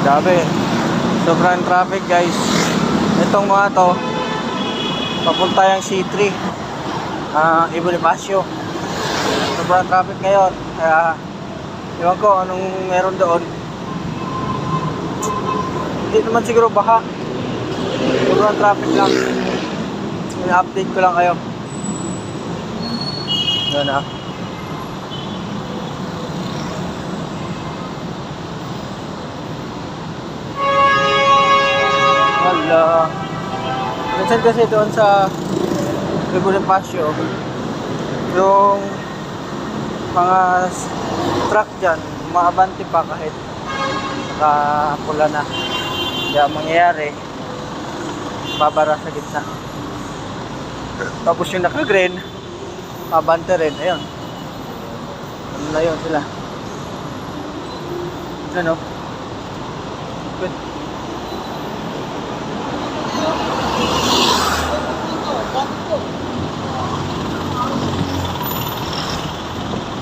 Grabe, sobrang traffic guys. Itong mga to papunta yung C3, Bonifacio. Sobrang traffic ngayon, kaya ewan ko anong meron doon. Hindi naman siguro baha, sobrang traffic lang. Ina-update ko lang kayo. Yan ah. Wala. Minsan kasi doon sa Bonifacio, yung mga truck dyan, maabante pa kahit nakapula na. Kaya mangyayari, babara sa gitna. Tapos yung naka-green, mabante rin. Ayun. Ano na yun sila. Ano? Good.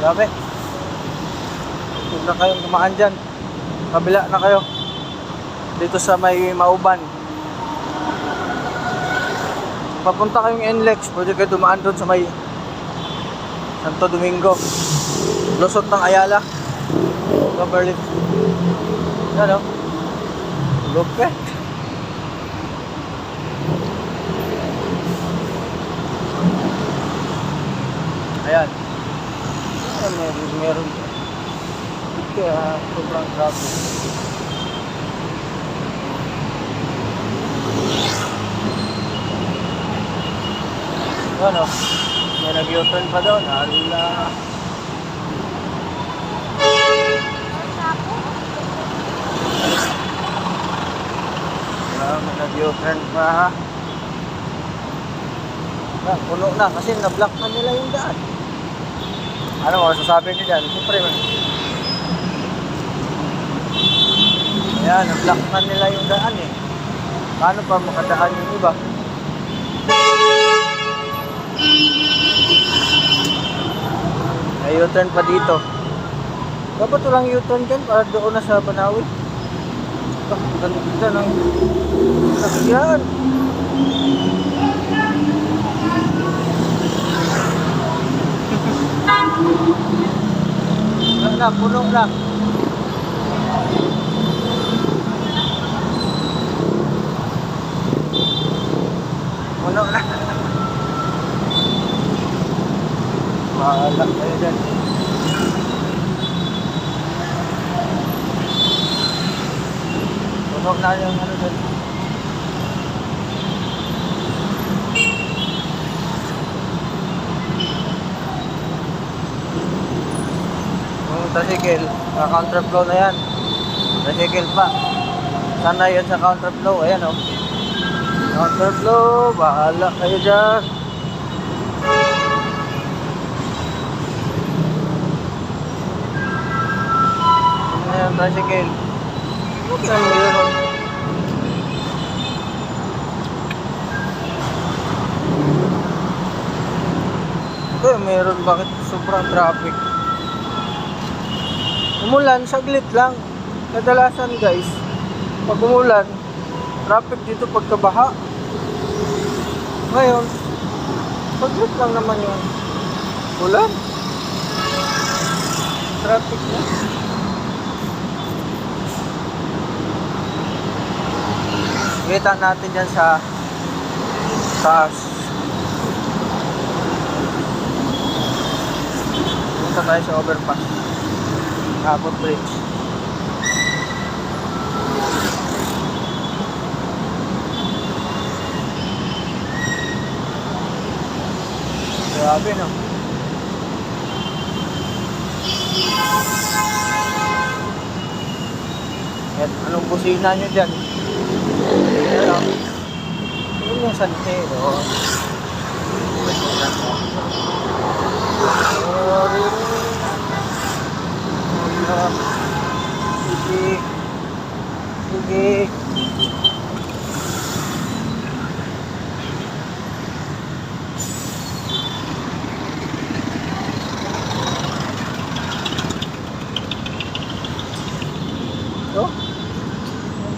Grabe. Huwag na kayong dumaan dyan. Kabila na kayo. Dito sa may Mauban. Papunta kayong NLEX, pwede kayo dumaan doon sa may Santo Domingo. Lusot ng Ayala. Gamerlip. Yan o. Lupet. Ayan. Meron. Kaya sobrang traffic. Ano? May nag-U-turn pa doon. Hala. May nag-U-turn pa ha. Puno na kasi na-block na nila yung daan. Ano mo sasabi niyo dyan? Siyempre man. Ayan, na-block na nila yung daan eh. Paano pa makadaan yung iba? May U-turn pa dito. Dapat walang U-turn dyan para doon na sa Banawi. Ganda ng sakyan. Wala, puno na. Puno na. Bahala kayo dyan. Puno na yung ano dyan. Tricycle, counterflow na yan. Tricycle pa. Sana yun sa counterflow. Ayan o. Counterflow, bahala kayo dyan. Ayan, tricycle. Saan meron? Meron, bakit sobrang traffic? Umulan, saglit lang. Kadalasan guys, pag umulan, traffic dito pagkabaha. Ngayon, saglit lang naman yung ulan. Traffic na. Kita natin dyan sa taas. Punta tayo sa overpass. Abot Bridge. Grabe no. At anong busina nyo dyan? Ano yung santero? Sige.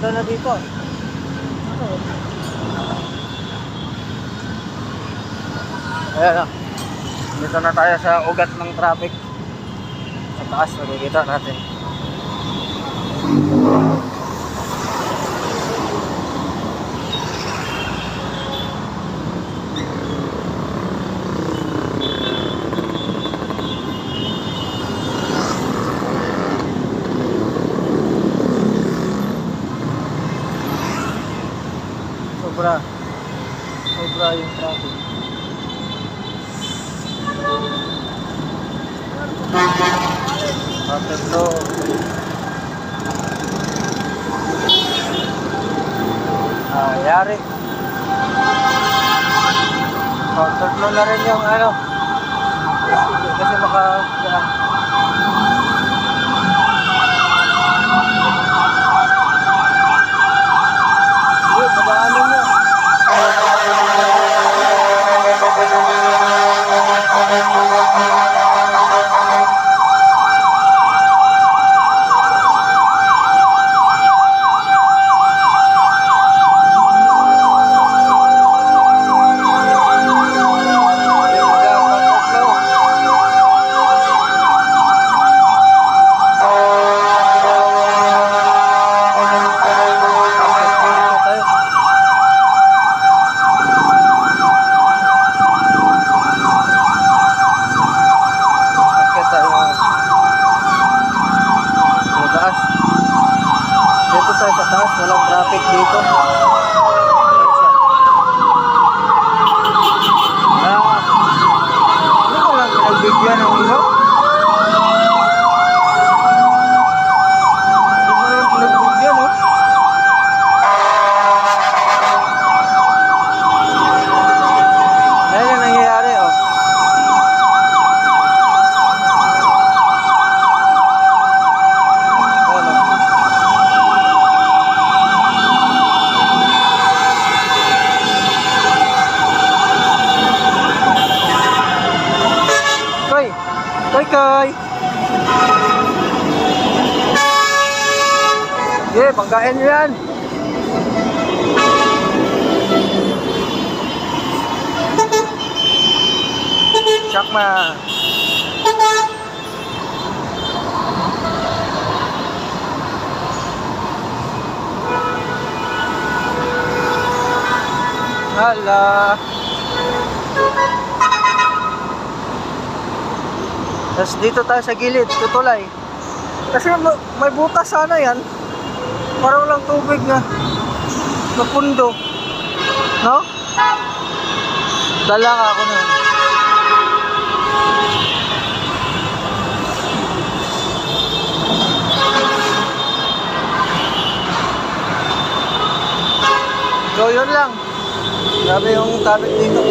ganda na dito. Ayan na. Dito na tayo sa ugat ng traffic. Sa taas, nakikita natin. Sobra yung traffic. Tatlo. Yari. Tatlo na rin yung ano. Kasi baka yan. Padaanin nyo. Walang traffic dito. Ano ko lang pinagbigyan ng ilaw? Ano ko lang pinagbigyan, oh? Ayan yung nangyayari, oh. Koy! Yeah, banggain nyo yan! Chakma! Hala! Tapos dito tayo sa gilid, tutulay. Kasi may butas sana yan. Parang lang tubig na napundo. No? Dala ka ako na. So yun lang. Grabe yung traffic dito.